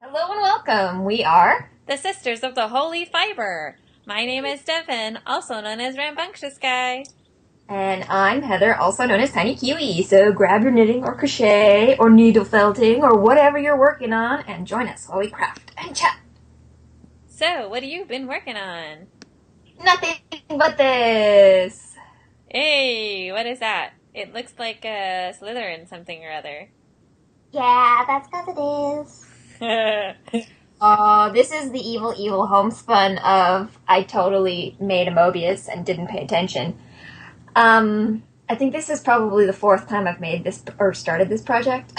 Hello and welcome. We are the Sisters of the Holy Fiber. My name is Devin, also known as Rambunctious Guy. And I'm Heather, also known as Tiny Kiwi. So grab your knitting or crochet or needle felting or whatever you're working on and join us while we craft and chat. So, what have you been working on? Nothing but this. Hey, what is that? It looks like a Slytherin something or other. Yeah, that's because it is. This is the evil homespun of I totally made a Mobius and didn't pay attention. I think this is probably the fourth time I've made this or started this project.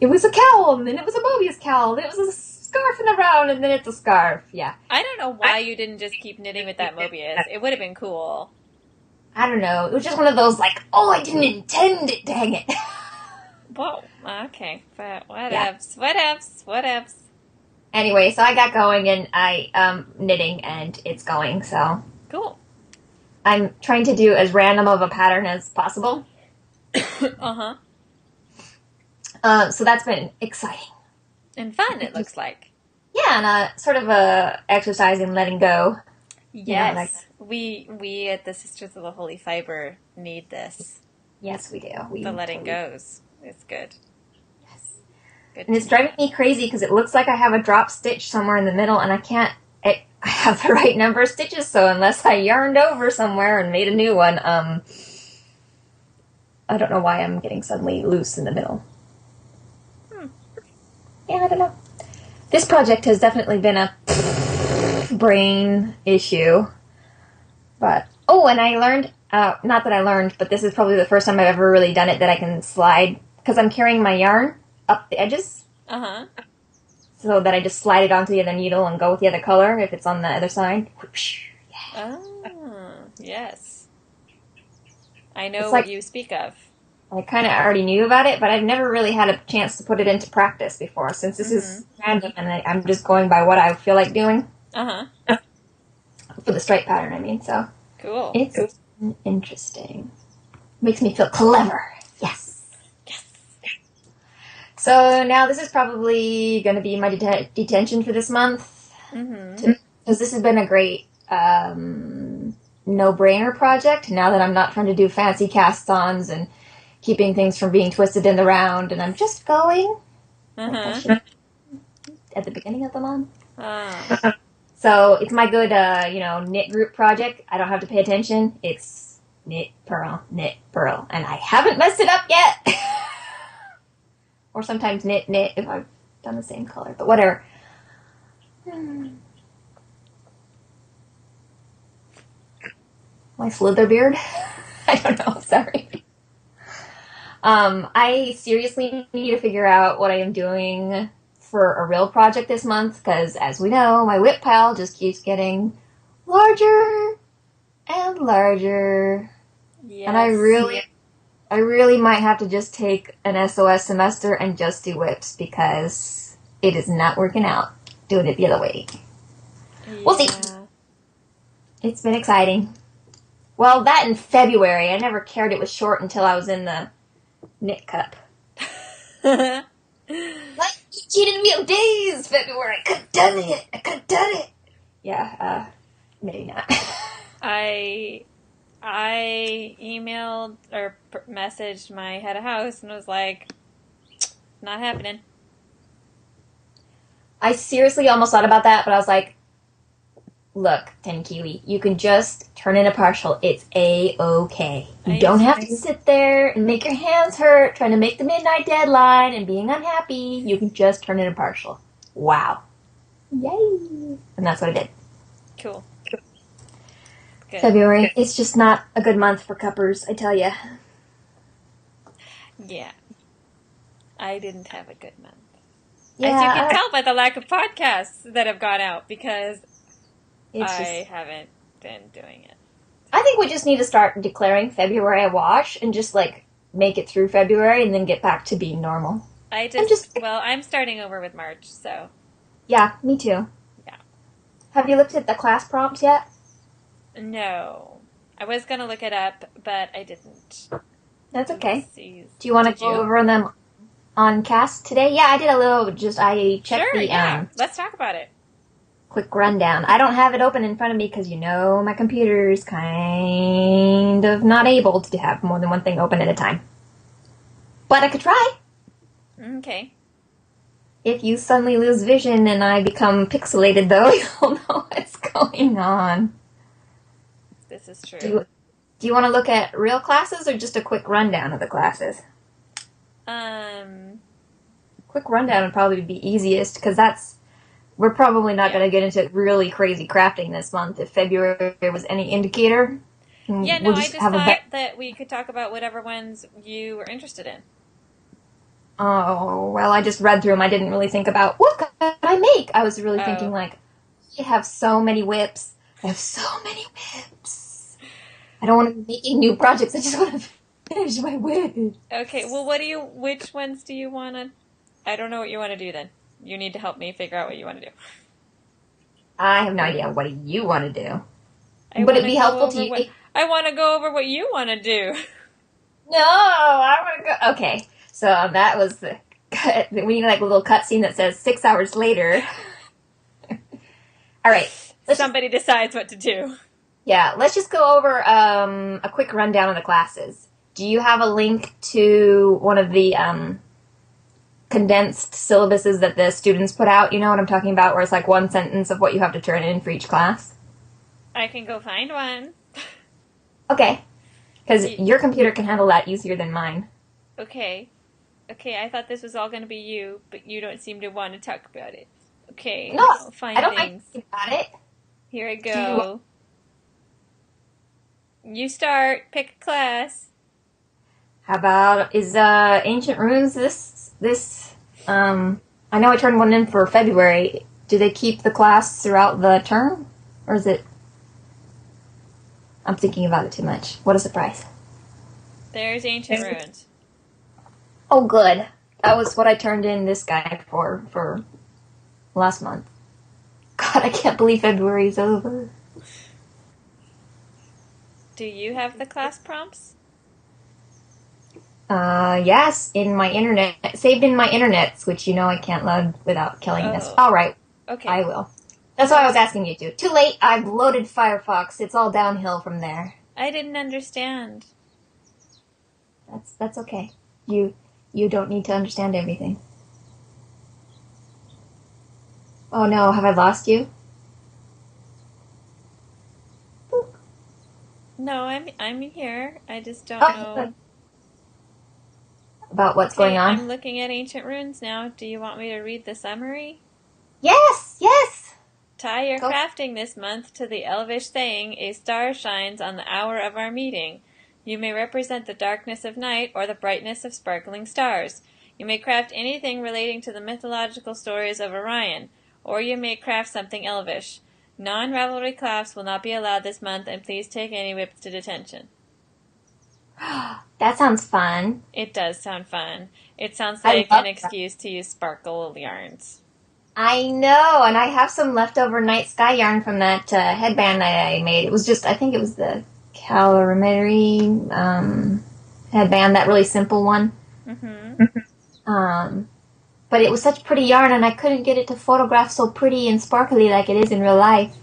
It was a cowl, and then it was a Mobius cowl, and it was a scarf in the round, and then it's a scarf. Yeah. I don't know why you didn't just keep knitting with that Mobius. It would have been cool. I don't know. It was just one of those, like, oh, I didn't intend it, dang it. Whoa, okay. But Yeah. whatevs. Anyway, so I got going, and knitting, and it's going, so. Cool. I'm trying to do as random of a pattern as possible. Uh-huh. So that's been exciting. And fun, it looks like. Yeah, and sort of exercise in letting go. Yes. We at the Sisters of the Holy Fiber need this. Yes, we do. The letting goes. It's good. Yes. Good. And it's driving me crazy because it looks like I have a drop stitch somewhere in the middle, and I have the right number of stitches, so unless I yarned over somewhere and made a new one, I don't know why I'm getting suddenly loose in the middle. Yeah, I don't know. This project has definitely been a brain issue. But, and I learned, not that I learned, but this is probably the first time I've ever really done it, that I can slide, because I'm carrying my yarn up the edges. Uh-huh. So that I just slide it onto the other needle and go with the other color if it's on the other side. Yeah. Oh, yes. I know what you speak of. I kind of already knew about it, but I've never really had a chance to put it into practice before, since this is random and I'm just going by what I feel like doing. Uh-huh. For the stripe pattern, I mean, so. Cool. It's interesting. Makes me feel clever. Yes. Yes. So now this is probably going to be my detention for this month. Mm-hmm. Because this has been a great no-brainer project, now that I'm not trying to do fancy cast-ons and keeping things from being twisted in the round, and I'm just going Uh-huh. at the beginning of the month. Oh. So it's my good, knit group project. I don't have to pay attention. It's knit, purl, and I haven't messed it up yet. Or sometimes knit if I've done the same color, but whatever. My slither beard? I don't know, sorry. I seriously need to figure out what I am doing for a real project this month, because as we know, my whip pile just keeps getting larger and larger. Yes. And I really might have to just take an SOS semester and just do whips, because it is not working out doing it the other way. Yeah. We'll see. It's been exciting. Well, that in February. I never cared it was short until I was in the knit cup. Like, you cheated me of days, February. I could have done it. Yeah, maybe not. I emailed or messaged my head of house and was like, not happening. I seriously almost thought about that, but I was like, look, Ten Kiwi, you can just turn in a partial. It's A-okay. You don't have to sit there and make your hands hurt trying to make the midnight deadline and being unhappy. You can just turn in a partial. Wow. Yay. And that's what I did. Cool. Good. February. It's just not a good month for cuppers, I tell ya. Yeah. I didn't have a good month. Yeah, as you can tell by the lack of podcasts that have gone out, because I haven't been doing it. I think we just need to start declaring February a wash and just, make it through February and then get back to being normal. I'm starting over with March, so. Yeah, me too. Yeah. Have you looked at the class prompts yet? No. I was going to look it up, but I didn't. That's okay. Do you want to go over them on cast today? Yeah, I did a little, I checked Sure, the, yeah. Let's talk about it. quick rundown. I don't have it open in front of me because my computer is kind of not able to have more than one thing open at a time. But I could try. Okay. If you suddenly lose vision and I become pixelated, though, you'll know what's going on. This is true. Do you want to look at real classes or just a quick rundown of the classes? Quick rundown would probably be easiest because we're probably not going to get into really crazy crafting this month. If February was any indicator, yeah, no, I just thought that we could talk about whatever ones you were interested in. Oh, well, I just read through them. I didn't really think about what could I make. I was really thinking like, I have so many whips. I don't want to be making new projects. I just want to finish my whip. Okay, well, which ones do you want to... I don't know what you want to do then. You need to help me figure out what you want to do. I have no idea. What do you want to do? Would it be helpful to you? I want to go over what you want to do. No, I want to go... Okay, so that was the... We need like a little cutscene that says 6 hours later. All right. Somebody decides what to do. Yeah, let's just go over a quick rundown of the classes. Do you have a link to one of the condensed syllabuses that the students put out? You know what I'm talking about, where it's like one sentence of what you have to turn in for each class? I can go find one. Okay, because your computer can handle that easier than mine. Okay, I thought this was all going to be you, but you don't seem to want to talk about it. Okay, no, I'll find I don't things. think about it. Here I go. You start. Pick a class. How about, is Ancient Runes this, I know I turned one in for February. Do they keep the class throughout the term? Or is it... I'm thinking about it too much. What a surprise. There's Ancient Runes. Oh, good. That was what I turned in this guy for last month. God, I can't believe February's over. Do you have the class prompts? Yes, in my internet, saved in my internets, which I can't load without killing this. All right. Okay. I will. That's why I was asking you to. Too late, I've loaded Firefox. It's all downhill from there. I didn't understand. That's okay. You don't need to understand everything. Oh no, have I lost you? No, I'm here. I just don't know. Good. About what's going on? I'm looking at Ancient Runes now. Do you want me to read the summary? Yes! Tie your crafting this month to the elvish saying, "A star shines on the hour of our meeting." You may represent the darkness of night or the brightness of sparkling stars. You may craft anything relating to the mythological stories of Orion, or you may craft something elvish. Non-Ravelry crafts will not be allowed this month, and please take any whips to detention. That sounds fun. It does sound fun. It sounds like an excuse to use sparkle yarns. I know, and I have some leftover night sky yarn from that headband that I made. It was I think it was the calorimetry headband, that really simple one. Mm-hmm. But it was such pretty yarn, and I couldn't get it to photograph so pretty and sparkly like it is in real life.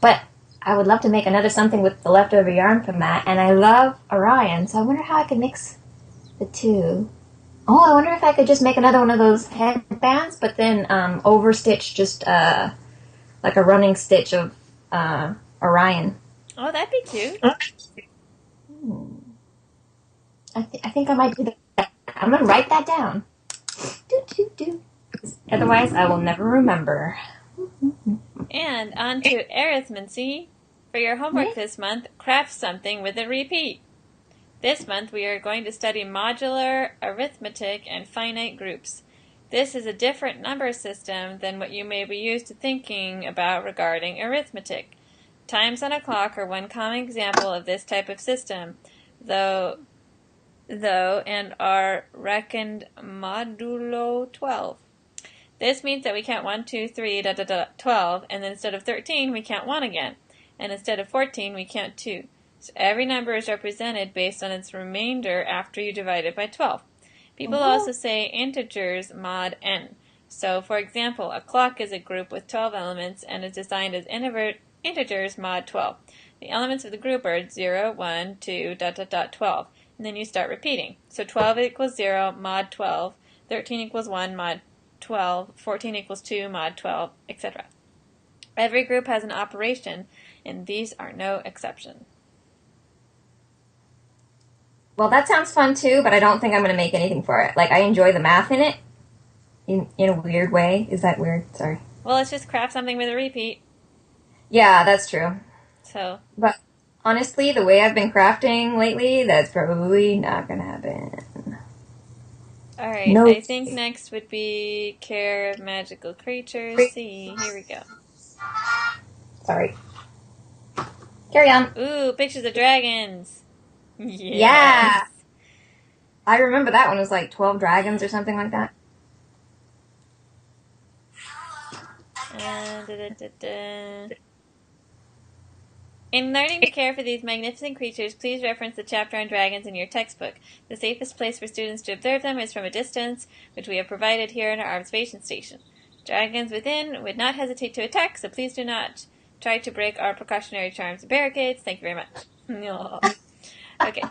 But I would love to make another something with the leftover yarn from that, and I love Orion, so I wonder how I could mix the two. Oh, I wonder if I could just make another one of those headbands, but then overstitch just like a running stitch of Orion. Oh, that'd be cute. I think I might do that. I'm going to write that down. Otherwise, I will never remember. And on to arithmancy. For your homework this month, craft something with a repeat. This month we are going to study modular, arithmetic, and finite groups. This is a different number system than what you may be used to thinking about regarding arithmetic. Times on a clock are one common example of this type of system, though and are reckoned modulo 12. This means that we count 1, 2, 3, 12, and then instead of 13 we count 1 again, and instead of 14 we count 2. So every number is represented based on its remainder after you divide it by 12. People also say integers mod n. So, for example, a clock is a group with 12 elements and is defined as integers mod 12. The elements of the group are 0, 1, 2, 12. And then you start repeating. So 12 equals 0 mod 12, 13 equals 1 mod 12, 14 equals 2 mod 12, etc. Every group has an operation, and these are no exception. Well, that sounds fun too, but I don't think I'm going to make anything for it. Like, I enjoy the math in it, in a weird way. Is that weird? Sorry. Well, let's just craft something with a repeat. Yeah, that's true. So. But honestly, the way I've been crafting lately, that's probably not going to happen. Alright, no. I think next would be Care of Magical Creatures. See, here we go. Sorry. Carry on. Ooh, pictures of dragons. Yes. Yeah. I remember that one was like 12 dragons or something like that. In learning to care for these magnificent creatures, please reference the chapter on dragons in your textbook. The safest place for students to observe them is from a distance, which we have provided here in our observation station. Dragons within would not hesitate to attack, so please do not try to break our precautionary charms and barricades. Thank you very much. Okay.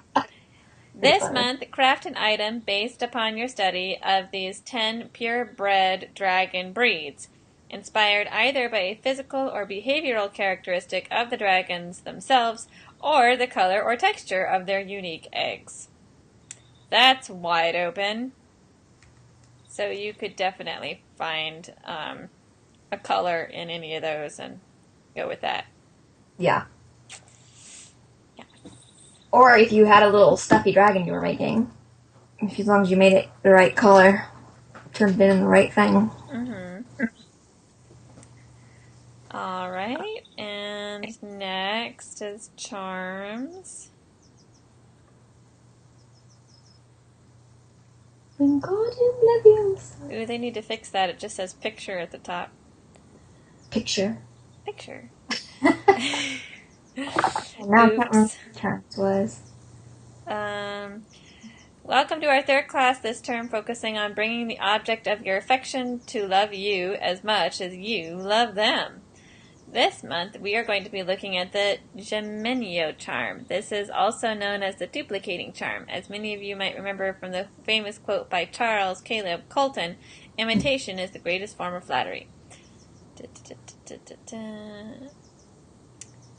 This month, craft an item based upon your study of these 10 purebred dragon breeds, inspired either by a physical or behavioral characteristic of the dragons themselves, or the color or texture of their unique eggs. That's wide open. So you could definitely find a color in any of those and go with that. Yeah. Or if you had a little stuffy dragon you were making, as long as you made it the right color, turned it in the right thing. Mm-hmm. All right, and next is charms. Ooh, they need to fix that. It just says picture at the top. Picture. Oops. Charms was. Welcome to our third class this term, focusing on bringing the object of your affection to love you as much as you love them. This month, we are going to be looking at the gemenio charm. This is also known as the duplicating charm. As many of you might remember from the famous quote by Charles Caleb Colton, imitation is the greatest form of flattery.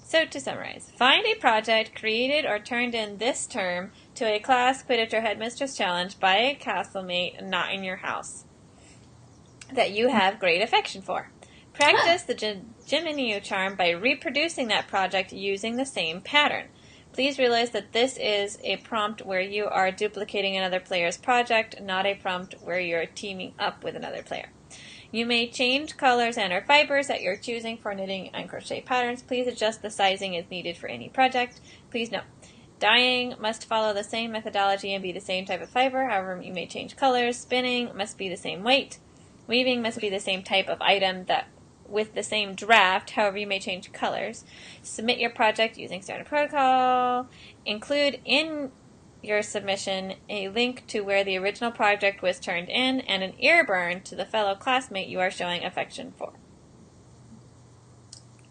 So to summarize, find a project created or turned in this term to a class, Quidditch, or Headmistress Challenge by a castlemate not in your house that you have great affection for. Practice the gemenio charm by reproducing that project using the same pattern. Please realize that this is a prompt where you are duplicating another player's project, not a prompt where you're teaming up with another player. You may change colors and or fibers at your choosing for knitting and crochet patterns. Please adjust the sizing as needed for any project. Please note, dyeing must follow the same methodology and be the same type of fiber. However, you may change colors. Spinning must be the same weight. Weaving must be the same type of item that with the same draft. However, you may change colors. Submit your project using standard protocol. Include in your submission a link to where the original project was turned in and an ear burn to the fellow classmate you are showing affection for.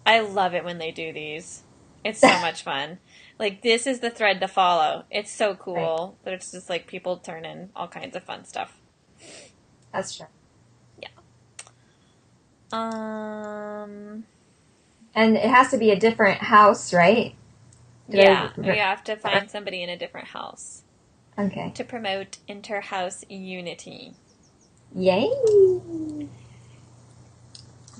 I love it when they do these. It's so much fun. Like, this is the thread to follow. It's so cool that it's just like people turn in all kinds of fun stuff. That's true. Yeah. And it has to be a different house, right? You have to find somebody in a different house. Okay. To promote inter-house unity. Yay!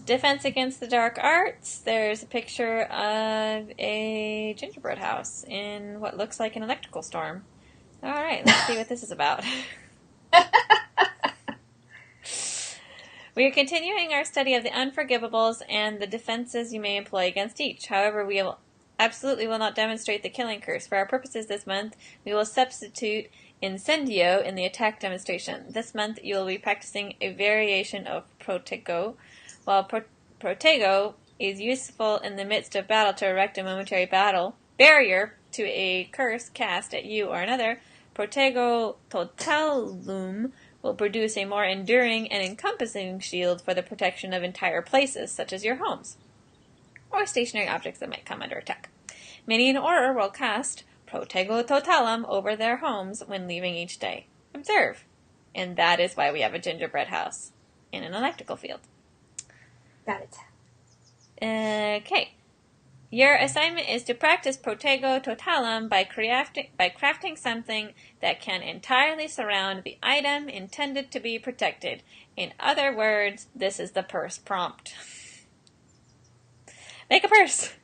Defense against the dark arts. There's a picture of a gingerbread house in what looks like an electrical storm. All right, let's see what this is about. We are continuing our study of the unforgivables and the defenses you may employ against each. However, we absolutely will not demonstrate the killing curse. For our purposes this month, we will substitute incendio in the attack demonstration. This month, you will be practicing a variation of protego. While protego is useful in the midst of battle to erect a momentary barrier to a curse cast at you or another, Protego totalum will produce a more enduring and encompassing shield for the protection of entire places, such as your homes, or stationary objects that might come under attack. Many in Order will cast Protego totalum over their homes when leaving each day. Observe. And that is why we have a gingerbread house in an electrical field. Got it. Okay. Your assignment is to practice Protego totalum by crafting something that can entirely surround the item intended to be protected. In other words, this is the purse prompt. Make a purse!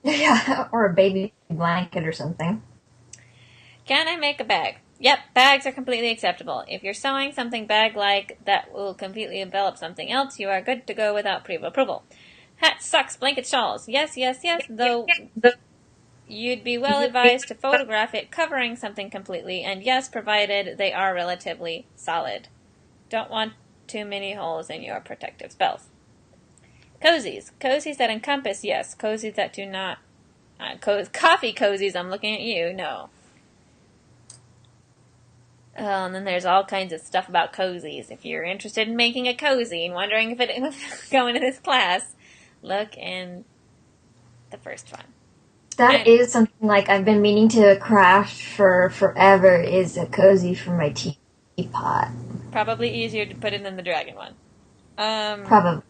Yeah, or a baby blanket or something. Can I make a bag? Yep, bags are completely acceptable. If you're sewing something bag-like that will completely envelop something else, you are good to go without pre-approval. Hats, socks, blankets, shawls. Yes, though you'd be well advised to photograph it covering something completely, and yes, provided they are relatively solid. Don't want too many holes in your protective spells. Cozies. Cozies that encompass, yes. Cozies that do not. Coffee cozies, I'm looking at you, no. And then there's all kinds of stuff about cozies. If you're interested in making a cozy and wondering if it was going to this class, look in the first one. That is something like I've been meaning to craft for forever, is a cozy for my teapot. Probably easier to put it than the dragon one. Probably.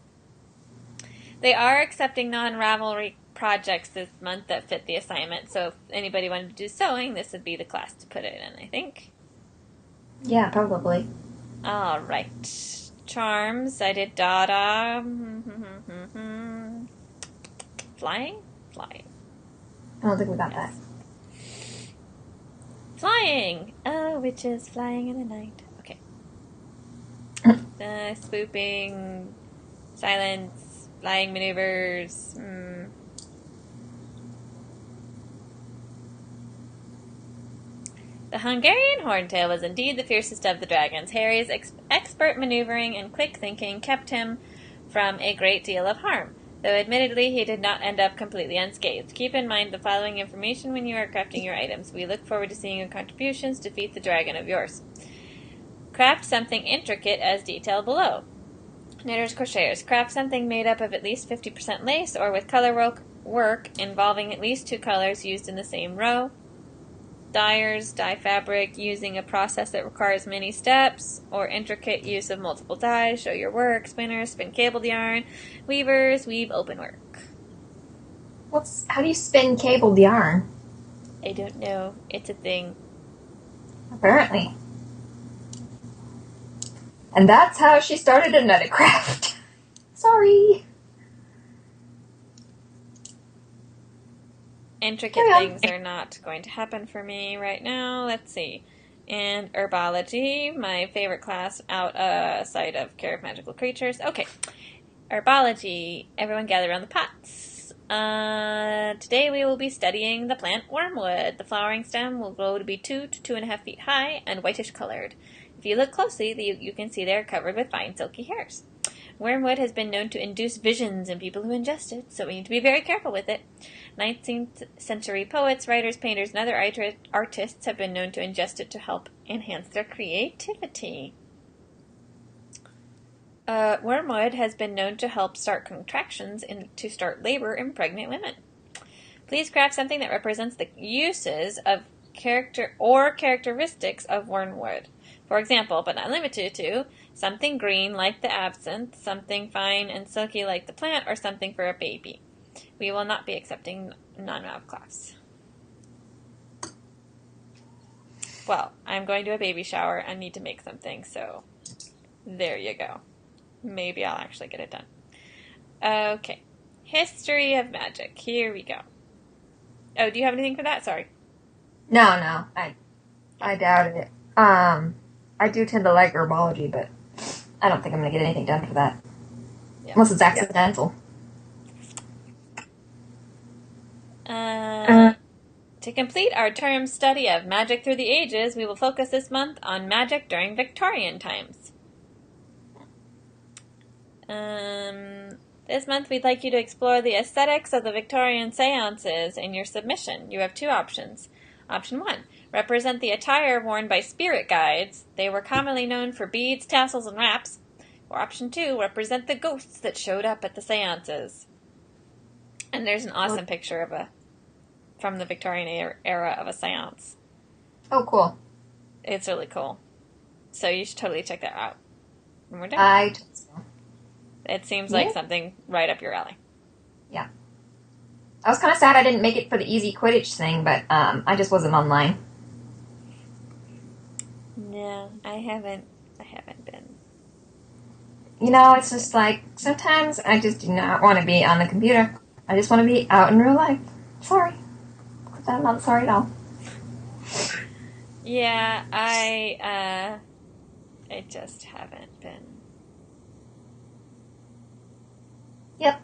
They are accepting non-Ravelry projects this month that fit the assignment, so if anybody wanted to do sewing, this would be the class to put it in, I think. Yeah, probably. All right. Charms. I did Dada. Flying? Flying. I don't think we got that. Flying! Oh, witches flying in the night. Okay. Swooping. Silence. Flying maneuvers. The Hungarian horntail was indeed the fiercest of the dragons. Harry's expert maneuvering and quick thinking kept him from a great deal of harm, though admittedly he did not end up completely unscathed. Keep in mind the following information when you are crafting your items. We look forward to seeing your contributions to Defeat the Dragon of yours. Craft something intricate as detailed below. Knitters, crocheters. Craft something made up of at least 50% lace or with color work involving at least 2 colors used in the same row. Dyers dye fabric using a process that requires many steps or intricate use of multiple dyes. Show your work. Spinners spin cabled yarn. Weavers weave open work. How do you spin cabled yarn? I don't know. It's a thing. Apparently. And that's how she started a Nutcraft. Sorry. Intricate things are not going to happen for me right now. Let's see. And Herbology, my favorite class outside of Care of Magical Creatures. Okay. Herbology. Everyone gather around the pots. Today we will be studying the plant wormwood. The flowering stem will grow to be 2 to 2.5 feet high and whitish colored. If you look closely, you can see they are covered with fine silky hairs. Wormwood has been known to induce visions in people who ingest it, so we need to be very careful with it. 19th century poets, writers, painters, and other artists have been known to ingest it to help enhance their creativity. Wormwood has been known to help start contractions and to start labor in pregnant women. Please craft something that represents the uses of characteristics of wormwood. For example, but not limited to, something green like the absinthe, something fine and silky like the plant, or something for a baby. We will not be accepting non-Rav class. Well, I'm going to a baby shower and need to make something, so there you go. Maybe I'll actually get it done. Okay. History of magic. Here we go. Oh, do you have anything for that? Sorry. No. I doubt it. I do tend to like herbology, but I don't think I'm going to get anything done for that. Yeah. Unless it's accidental. To complete our term study of magic through the ages, we will focus this month on magic during Victorian times. This month we'd like you to explore the aesthetics of the Victorian seances in your submission. You have 2 options. Option 1. Represent the attire worn by spirit guides. They were commonly known for beads, tassels, and wraps. Or option 2. Represent the ghosts that showed up at the seances. And there's an awesome picture from the Victorian era of a seance. Oh, cool. It's really cool. So you should totally check that out. And we're done. I think so. It seems like something right up your alley. Yeah. I was kind of sad I didn't make it for the easy Quidditch thing, but I just wasn't online. No, I haven't been. You know, it's just like, sometimes I just do not want to be on the computer. I just want to be out in real life. Sorry. I'm not sorry at all. Yeah, I just haven't been. Yep.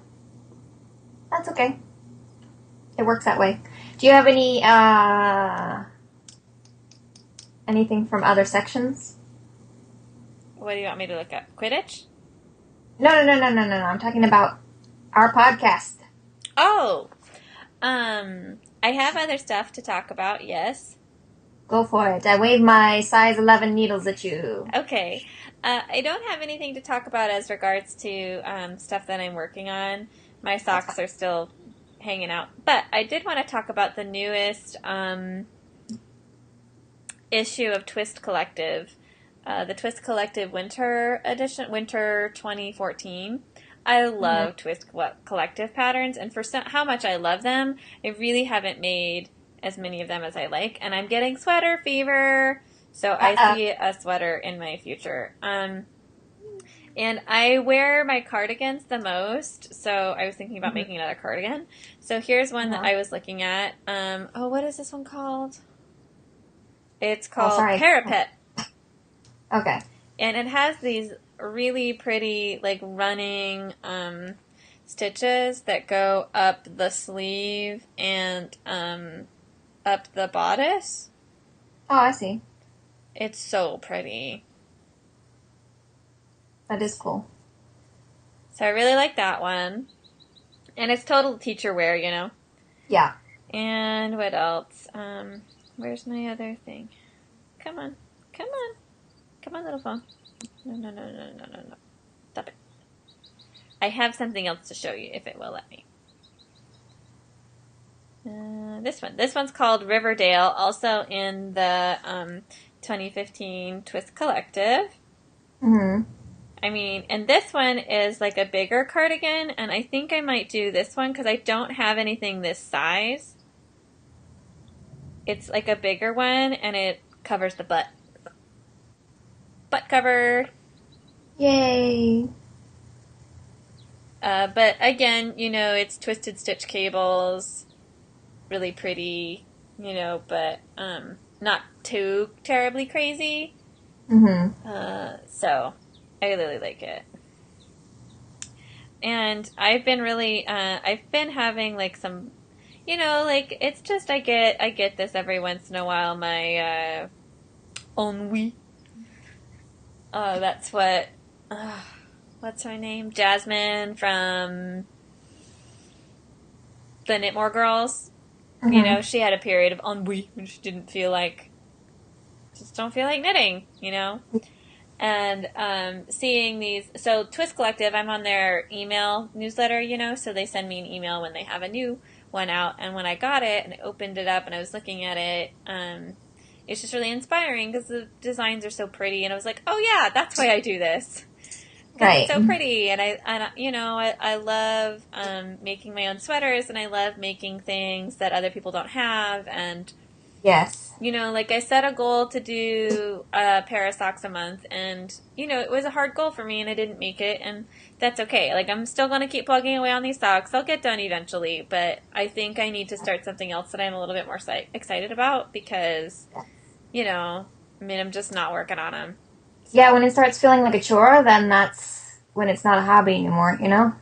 That's okay. It works that way. Do you have anything from other sections? What do you want me to look up? Quidditch? No. I'm talking about our podcast. Oh! I have other stuff to talk about, yes. Go for it. I wave my size 11 needles at you. Okay. I don't have anything to talk about as regards to stuff that I'm working on. My socks are still hanging out. But I did want to talk about the newest issue of Twist Collective. The Twist Collective Winter Edition, Winter 2014. I love Twist Collective patterns, and for how much I love them, I really haven't made as many of them as I like, and I'm getting sweater fever, so I see a sweater in my future. And I wear my cardigans the most, so I was thinking about making another cardigan. So here's one that I was looking at. What is this one called? It's called Parapet. Okay. And it has these really pretty, like, running stitches that go up the sleeve and up the bodice. Oh, I see. It's so pretty. That is cool. So I really like that one. And it's total teacher wear, you know? Yeah. And what else? Where's my other thing? Come on, little phone. No. Stop it. I have something else to show you if it will let me. This one. This one's called Riverdale, also in the 2015 Twist Collective. Mm-hmm. I mean, and this one is like a bigger cardigan, and I think I might do this one because I don't have anything this size. It's like a bigger one, and it covers the butt. Butt cover. Yay. But again, you know, it's twisted stitch cables. Really pretty, you know, but not too terribly crazy. Mm-hmm. So I really like it. And I've been really, I've been having like some, you know, like it's just I get this every once in a while. My ennui. That's what. What's her name? Jasmine from the Knitmore Girls. Mm-hmm. You know, she had a period of ennui when she didn't feel like, just don't feel like knitting, you know? And seeing these, so Twist Collective, I'm on their email newsletter, you know, so they send me an email when they have a new one out. And when I got it and I opened it up and I was looking at it, it's just really inspiring because the designs are so pretty. And I was like, oh yeah, that's why I do this. Right. It's so pretty, and I love making my own sweaters, and I love making things that other people don't have, and yes, you know, like I set a goal to do a pair of socks a month, and you know, it was a hard goal for me, and I didn't make it, and that's okay. Like I'm still going to keep plugging away on these socks. They'll get done eventually, but I think I need to start something else that I'm a little bit more excited about because, you know, I mean, I'm just not working on them. Yeah, when it starts feeling like a chore, then that's when it's not a hobby anymore, you know?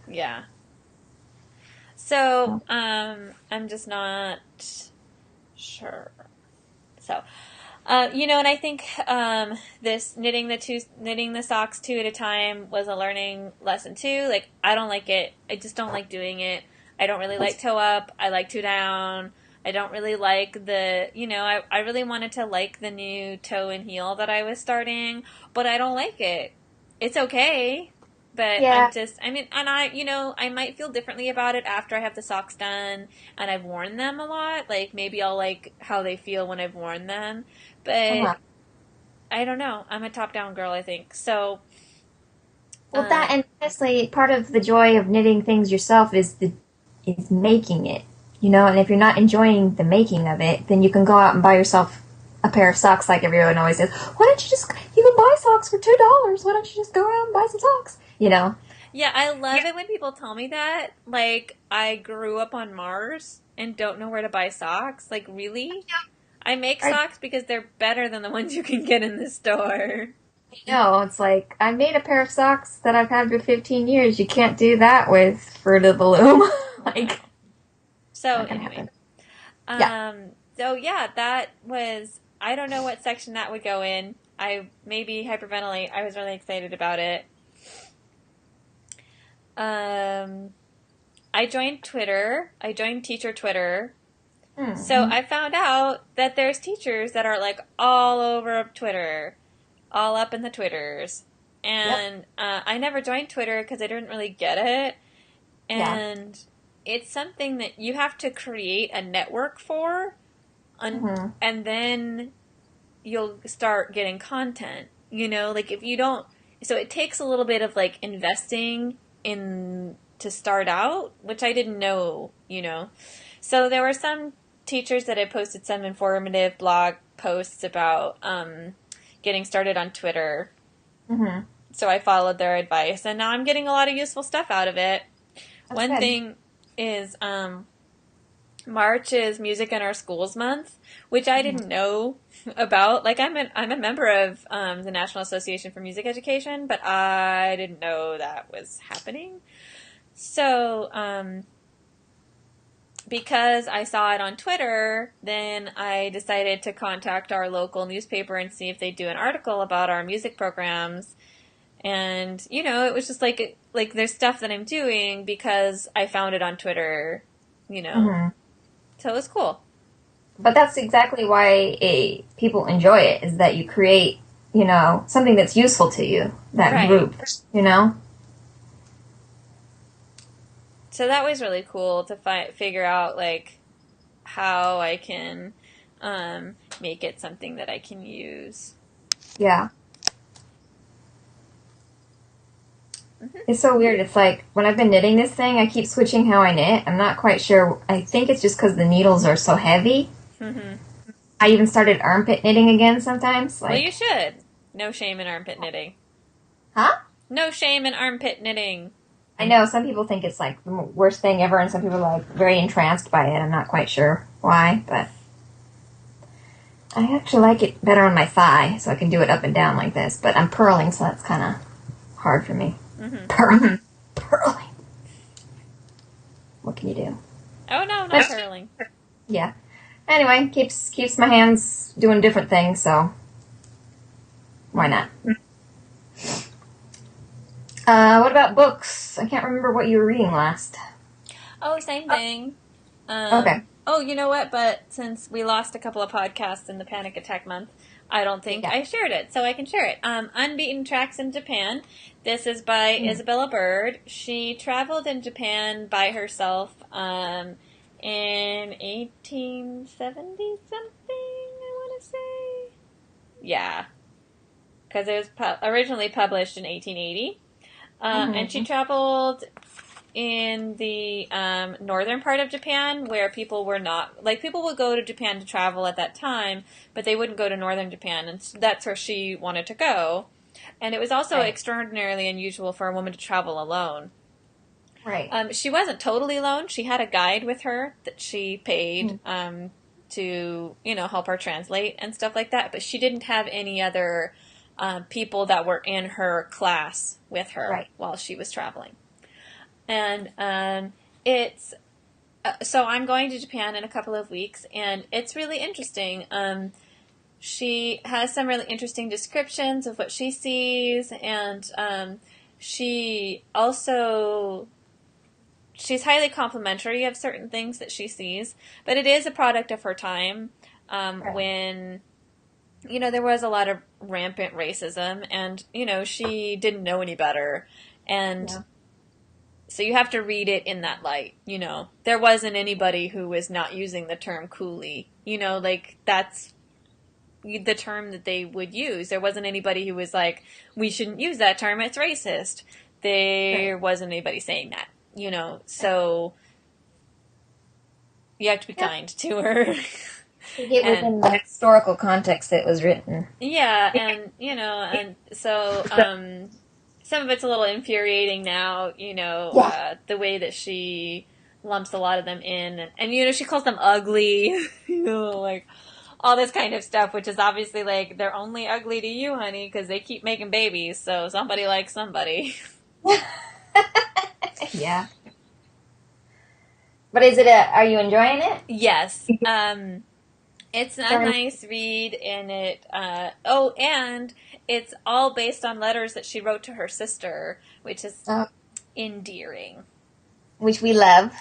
Yeah. So, I'm just not sure. So, you know, and I think this knitting the socks 2 at a time was a learning lesson too. Like, I don't like it. I just don't like doing it. I don't really like toe up. I like toe down. I don't really like the, I really wanted to like the new toe and heel that I was starting, but I don't like it. It's okay, but Yeah. and I might feel differently about it after I have the socks done and I've worn them a lot. Like, maybe I'll like how they feel when I've worn them, but Uh-huh. I don't know. I'm a top-down girl, I think. So, Well, that and honestly, part of the joy of knitting things yourself is making it. And if you're not enjoying the making of it, then you can go out and buy yourself a pair of socks, like everyone always says. Why don't you can buy socks for $2? Why don't you just go out and buy some socks? Yeah, I love it when people tell me that. Like, I grew up on Mars and don't know where to buy socks. Like, really? I make I socks because they're better than the ones you can get in the store. know it's like I made a pair of socks that I've had for 15 years. You can't do that with Fruit of the Loom. Like, So, not gonna anyway. happen. Yeah. So yeah, that was, I don't know what section that would go in. I maybe hyperventilate. I was really excited about it. Um, I joined Twitter. I joined teacher Twitter. So Mm-hmm. I found out that there's teachers that are like all over Twitter, all up in the Twitters. Yep. And I never joined Twitter because I didn't really get it. Yeah. And it's something that you have to create a network for, Mm-hmm. and then you'll start getting content. Like if you don't, so it takes a little bit of like investing in to start out, which I didn't know. So there were some teachers that had posted some informative blog posts about getting started on Twitter. Mm-hmm. So I followed their advice, and now I'm getting a lot of useful stuff out of it. That's One good. thing is March is Music in Our Schools Month, which I Mm-hmm. didn't know about. Like, I'm a member of the National Association for Music Education, but I didn't know that was happening. So, because I saw it on Twitter, then I decided to contact our local newspaper and see if they do an article about our music programs. And it was just like there's stuff that I'm doing because I found it on Twitter. You know, Mm-hmm. so it was cool. But that's exactly why people enjoy it, is that you create, something that's useful to you, that Right. group, you know? So that was really cool to figure out like how I can make it something that I can use. Yeah. Hmm. It's so weird. It's like, when I've been knitting this thing, I keep switching how I knit. I'm not quite sure. I think it's just because the needles are so heavy. Hmm. I even started armpit knitting again sometimes. Well, you Like, should. No shame in armpit knitting. huh? No shame in armpit knitting. I know some people think it's like the worst thing ever, and some people are like very entranced by it. I'm not quite sure why, but I actually like it better on my thigh, so I can do it up and down like this. But I'm purling, so that's kind of hard for me. Hmm. Purling. What can you do? Oh no, not purling. Yeah. Anyway, keeps my hands doing different things, so why not? What about books? I can't remember what you were reading last. Oh, same thing. Okay. Oh, you know what? But since we lost a couple of podcasts in the panic attack month, I don't think Yeah. I shared it, so I can share it. Unbeaten Tracks in Japan. This is by Isabella Bird. She traveled in Japan by herself in 1870 something, I want to say. Yeah, because it was originally published in 1880. And she Mm-hmm. traveled in the northern part of Japan where people were not, like, people would go to Japan to travel at that time, but they wouldn't go to northern Japan, and so that's where she wanted to go. And it was also Right. extraordinarily unusual for a woman to travel alone. Right. She wasn't totally alone. She had a guide with her that she paid Mm-hmm. to, help her translate and stuff like that, but she didn't have any other people that were in her class with her Right. while she was traveling. And it's so I'm going to Japan in a couple of weeks, and it's really interesting. She has some really interesting descriptions of what she sees, and she also she's highly complimentary of certain things that she sees, but it is a product of her time when, there was a lot of rampant racism, and, she didn't know any better. And so you have to read it in that light, There wasn't anybody who was not using the term coolie, that's the term that they would use. There wasn't anybody who was like, we shouldn't use that term, it's racist. There wasn't anybody saying that, so you have to be kind to her. Get within the historical context it was written. Yeah, and, and so, some of it's a little infuriating now, the way that she lumps a lot of them in, and she calls them ugly, like, all this kind of stuff, which is obviously, like, they're only ugly to you, honey, because they keep making babies, so somebody likes somebody. Yeah. But are you enjoying it? Yes. It's a nice read, and and it's all based on letters that she wrote to her sister, which is endearing. Which we love.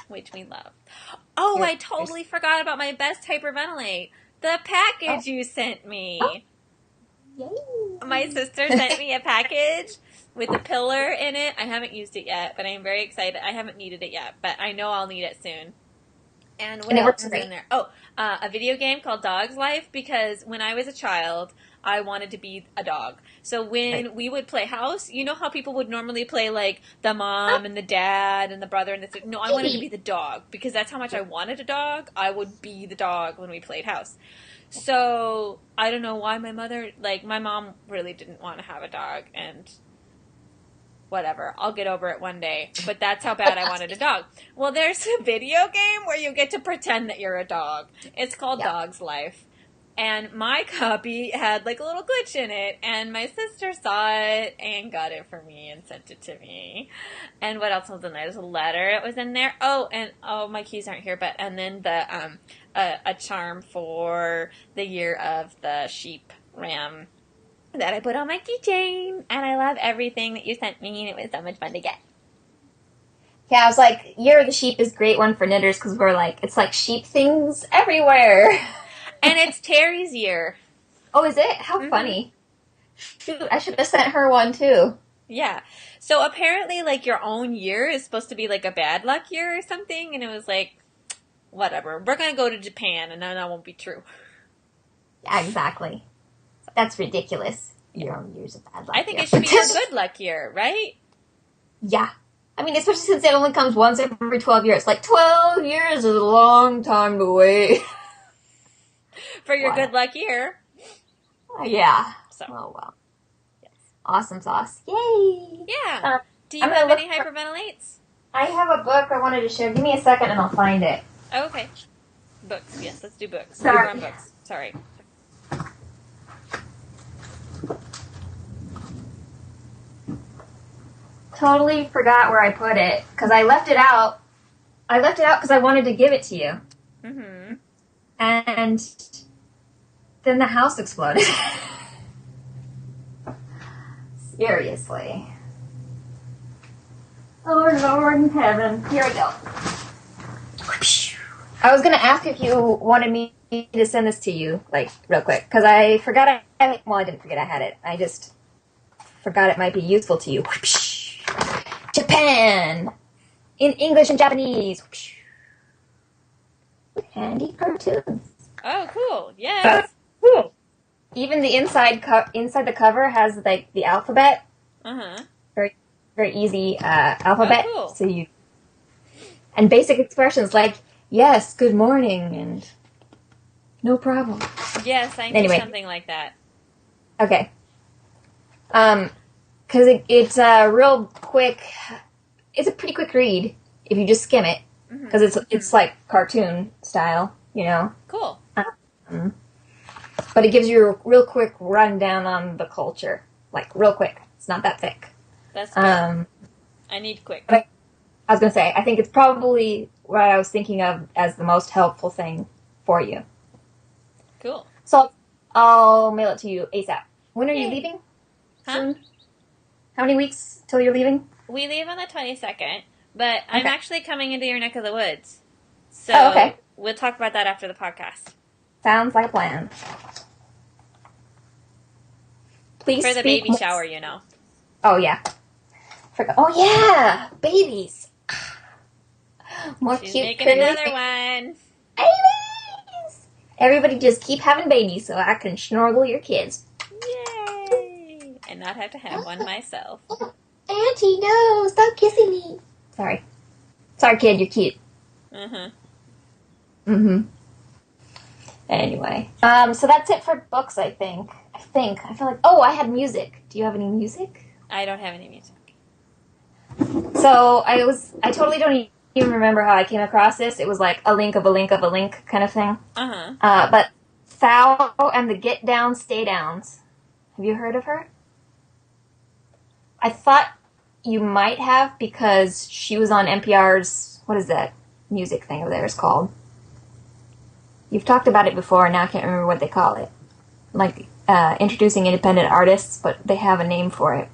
Oh, I totally forgot about my best hyperventilate. The package you sent me. Yay. My sister sent me a package with a pillar in it. I haven't used it yet, but I'm very excited. I haven't needed it yet, but I know I'll need it soon. And what else is in there? Oh, a video game called Dog's Life, because when I was a child, I wanted to be a dog. So when we would play house, you know how people would normally play, like, the mom and the dad and the brother and the sister? No, I wanted to be the dog, because that's how much I wanted a dog. I would be the dog when we played house. So I don't know why my mom really didn't want to have a dog, and whatever. I'll get over it one day. But that's how bad I wanted a dog. Well, there's a video game where you get to pretend that you're a dog. It's called Dog's Life. And my copy had, like, a little glitch in it. And my sister saw it and got it for me and sent it to me. And what else was in there? There's a letter. It was in there. Oh, and, my keys aren't here. And then a charm for the year of the sheep ram that I put on my keychain, and I love everything that you sent me, and it was so much fun to get. Yeah, I was like, Year of the Sheep is a great one for knitters, because it's like sheep things everywhere. And it's Terry's year. Oh, is it? How funny. Shoot, I should have sent her one, too. Yeah. So apparently, like, your own year is supposed to be, like, a bad luck year or something, and it was like, whatever. We're going to go to Japan, and then that won't be true. Yeah, exactly. That's ridiculous. Your own year's a bad luck I think year. It should be your good luck year, right? Yeah. I mean, especially since it only comes once every 12 years. Like, 12 years is a long time to wait. For your good luck year. Yeah. So. Oh, well. Yes. Awesome sauce. Yay! Yeah. Do you have any hyperventilates? I have a book I wanted to share. Give me a second and I'll find it. Oh, okay. Books. Yes, let's do books. Sorry. Books. Sorry. Totally forgot where I put it because I left it out. I left it out because I wanted to give it to you. Mm-hmm. And then the house exploded. Seriously. Oh, Lord in heaven. Here we go. I was going to ask if you wanted me to send this to you, like, real quick, because I forgot I didn't forget I had it. I just forgot it might be useful to you. Japan! In English and Japanese. With handy cartoons. Oh, cool. Yes. Cool. Even the inside the cover has, like, the alphabet. Uh-huh. Very, very easy alphabet. Oh, cool. So and basic expressions like, yes, good morning, and no problem. Yes, I need something like that. Okay. Because it's a real quick, it's a pretty quick read if you just skim it. Because it's like cartoon style, you know. Cool. But it gives you a real quick rundown on the culture. Like, real quick. It's not that thick. That's good. I need quick. I was going to say, I think it's probably what I was thinking of as the most helpful thing for you. Cool. So, I'll mail it to you ASAP. When are you leaving? Huh? Soon? How many weeks till you're leaving? We leave on the 22nd. But I'm Okay. actually coming into your neck of the woods. So okay. we'll talk about that after the podcast. Sounds like a plan. Please For the speak baby more. shower, you know. Oh, yeah. Oh, yeah. Babies. More She's cute, making curly another one. babies. Everybody just keep having babies so I can snorgle your kids. Yay! And not have to have one myself. Auntie, no. Stop kissing me. Sorry. Sorry, kid. You're cute. Anyway. So that's it for books, I think. I feel like... Oh, I had music. Do you have any music? I don't have any music. So I totally don't even remember how I came across this. It was like a link of a link of a link kind of thing. But Thao and the Get Down, Stay Downs. Have you heard of her? I thought you might have because she was on NPR's, what is that music thing of theirs called? You've talked about it before, and now I can't remember what they call it. Like, introducing independent artists, but they have a name for it.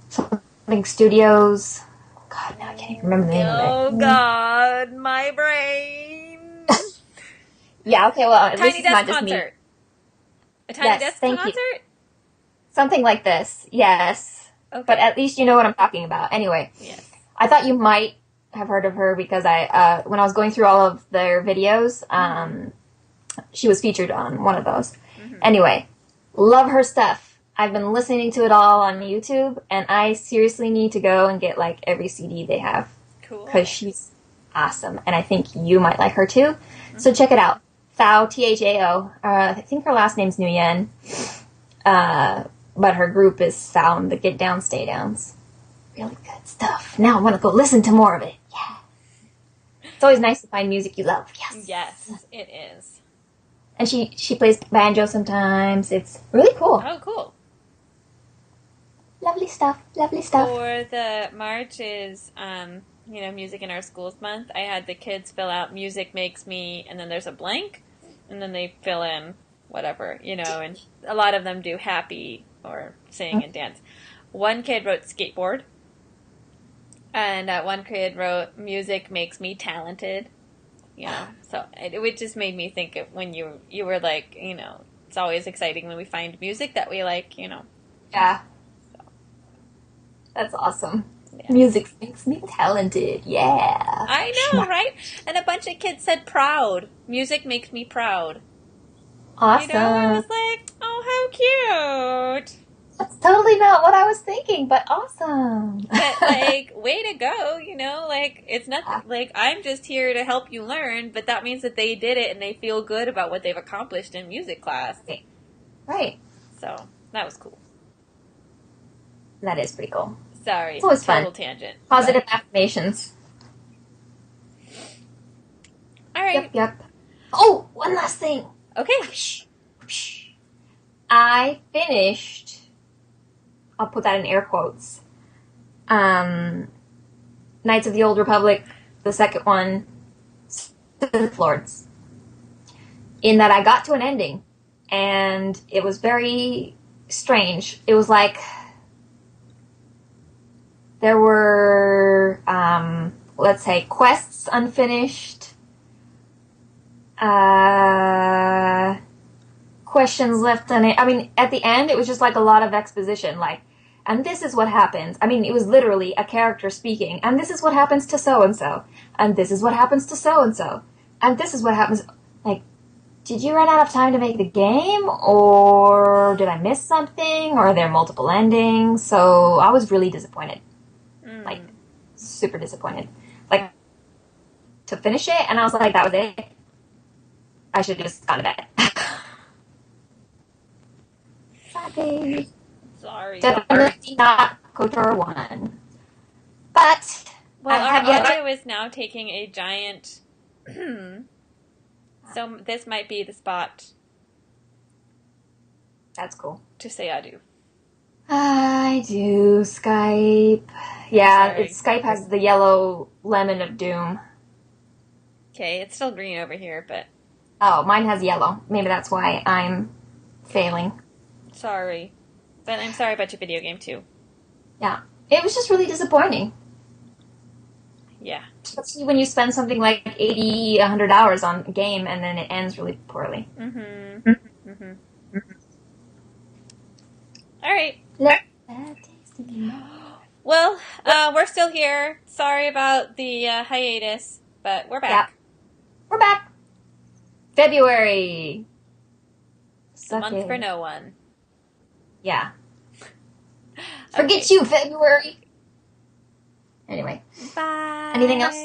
Something Studios. God, now I can't even remember the name of it. Oh, God, my brain. Yeah, okay, well, at least Tiny it's not Desk just me. Concert. A Tiny Desk thank you. Concert? Something like this, yes. Okay. But at least you know what I'm talking about. Anyway, Yes. I thought you might have heard of her because when I was going through all of their videos, she was featured on one of those. Anyway, love her stuff. I've been listening to it all on YouTube, and I seriously need to go and get, like, every CD they have. Cool. Because she's awesome, and I think you might like her too. So check it out. Thao, Thao. I think her last name's Nguyen. But her group is Thao and the Get Down, Stay Downs. Really good stuff. Now I want to go listen to more of it. Yeah. It's always nice to find music you love. Yes. Yes, it is. And she plays banjo sometimes. It's really cool. Oh, cool. Lovely stuff. Lovely stuff. For the March is, Music in Our Schools month, I had the kids fill out music makes me, and then there's a blank, and then they fill in whatever, and a lot of them do happy or sing and dance. One kid wrote skateboard, and one kid wrote music makes me talented, so it just made me think of when you were like, it's always exciting when we find music that we like, Yeah. That's awesome. Yeah. Music makes me talented. Yeah. I know, right? And a bunch of kids said proud. Music makes me proud. Awesome. I was like, oh, how cute. That's totally not what I was thinking, but awesome. But, way to go, it's not, I'm just here to help you learn, but that means that they did it and they feel good about what they've accomplished in music class. Right. So, that was cool. That is pretty cool. Sorry. It's always total fun. Tangent. Positive affirmations. All right. Yep. Oh, one last thing. Okay. I finished, I'll put that in air quotes, Knights of the Old Republic, the second one, Sith Lords. In that I got to an ending, and it was very strange. It was like there were, let's say, quests unfinished, questions left unanswered. I mean, at the end, it was just like a lot of exposition, and this is what happens. I mean, it was literally a character speaking, and this is what happens to so-and-so, and this is what happens to so-and-so, and this is what happens. Did you run out of time to make the game, or did I miss something, or are there multiple endings? So I was really disappointed. Super disappointed. To finish it, and I was like, that was it. I should have just gone to bed. Sorry. Definitely not KOTOR 1. But, well, I have our yet... audio is now taking a giant... So this might be the spot. That's cool. To say adieu. I do, Skype. Yeah, Skype has the yellow lemon of doom. Okay, it's still green over here, but... Oh, mine has yellow. Maybe that's why I'm failing. Sorry. But I'm sorry about your video game, too. Yeah. It was just really disappointing. Yeah. Especially when you spend something like 80, 100 hours on a game and then it ends really poorly. Mm-hmm. Mm-hmm. All right. Well, we're still here. Sorry about the hiatus, but we're back. Yeah. We're back. February. The month for no one. Yeah. Forget you, February. Anyway. Bye. Anything else?